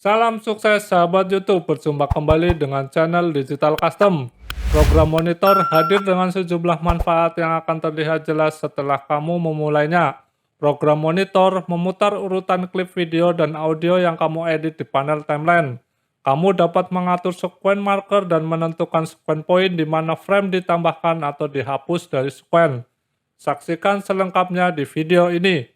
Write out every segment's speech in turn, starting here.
Salam sukses sahabat YouTube, berjumpa kembali dengan channel Digital Custom. Program monitor hadir dengan sejumlah manfaat yang akan terlihat jelas setelah kamu memulainya. Program monitor memutar urutan klip video dan audio yang kamu edit di panel timeline. Kamu dapat mengatur sekuen marker dan menentukan sekuen poin di mana frame ditambahkan atau dihapus dari sekuen. Saksikan selengkapnya di video ini.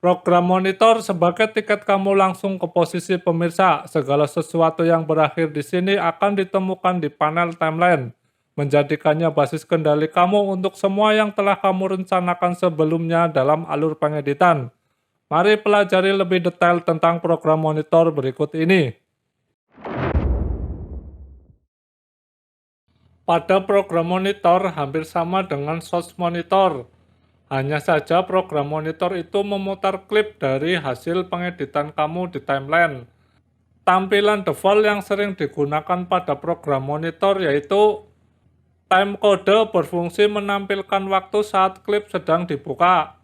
Program monitor sebagai tiket kamu langsung ke posisi pemirsa. Segala sesuatu yang berakhir di sini akan ditemukan di panel timeline, menjadikannya basis kendali kamu untuk semua yang telah kamu rencanakan sebelumnya dalam alur pengeditan. Mari pelajari lebih detail tentang program monitor berikut ini. Pada program monitor hampir sama dengan source monitor. Hanya saja program monitor itu memutar klip dari hasil pengeditan kamu di timeline. Tampilan default yang sering digunakan pada program monitor yaitu timecode berfungsi menampilkan waktu saat klip sedang dibuka.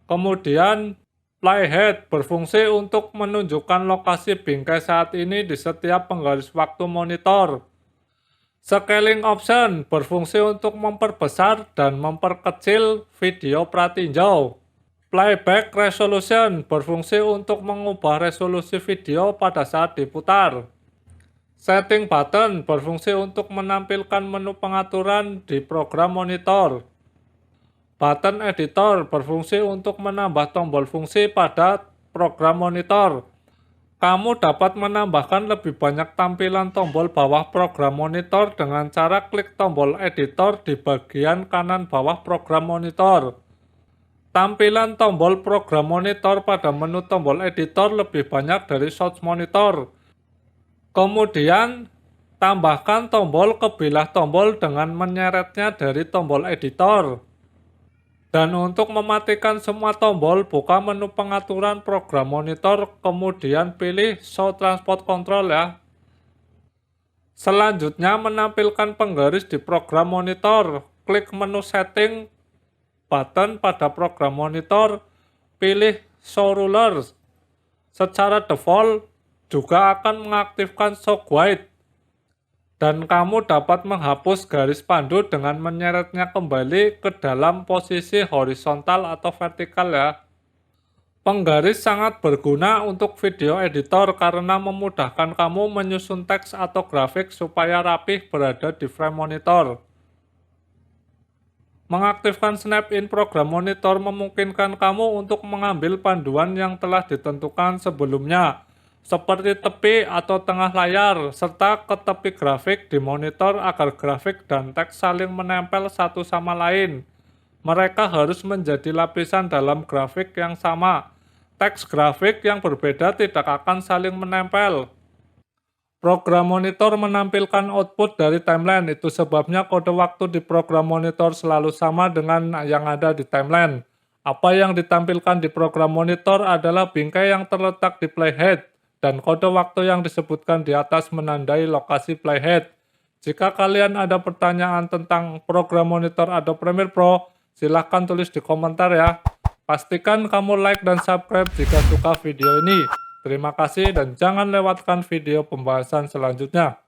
Kemudian playhead berfungsi untuk menunjukkan lokasi bingkai saat ini di setiap penggaris waktu monitor. Scaling option berfungsi untuk memperbesar dan memperkecil video pratinjau. Playback resolution berfungsi untuk mengubah resolusi video pada saat diputar. Setting button berfungsi untuk menampilkan menu pengaturan di program monitor. Button editor berfungsi untuk menambah tombol fungsi pada program monitor. Kamu dapat menambahkan lebih banyak tampilan tombol bawah program monitor dengan cara klik tombol editor di bagian kanan bawah program monitor. Tampilan tombol program monitor pada menu tombol editor lebih banyak dari source monitor. Kemudian, tambahkan tombol kebilah tombol dengan menyeretnya dari tombol editor. Dan untuk mematikan semua tombol, buka menu pengaturan program monitor, kemudian pilih Show Transport Control ya. Selanjutnya menampilkan penggaris di program monitor, klik menu Setting button pada program monitor, pilih Show Rulers. Secara default juga akan mengaktifkan Show Guide. Dan kamu dapat menghapus garis pandu dengan menyeretnya kembali ke dalam posisi horizontal atau vertikal ya. Penggaris sangat berguna untuk video editor karena memudahkan kamu menyusun teks atau grafik supaya rapih berada di frame monitor. Mengaktifkan Snap in program monitor memungkinkan kamu untuk mengambil panduan yang telah ditentukan sebelumnya, seperti tepi atau tengah layar, serta ke tepi grafik di monitor agar grafik dan teks saling menempel satu sama lain. Mereka harus menjadi lapisan dalam grafik yang sama. Teks grafik yang berbeda tidak akan saling menempel. Program monitor menampilkan output dari timeline, itu sebabnya kode waktu di program monitor selalu sama dengan yang ada di timeline. Apa yang ditampilkan di program monitor adalah bingkai yang terletak di playhead, dan kode waktu yang disebutkan di atas menandai lokasi playhead. Jika kalian ada pertanyaan tentang program monitor Adobe Premiere Pro, silahkan tulis di komentar ya. Pastikan kamu like dan subscribe jika suka video ini. Terima kasih dan jangan lewatkan video pembahasan selanjutnya.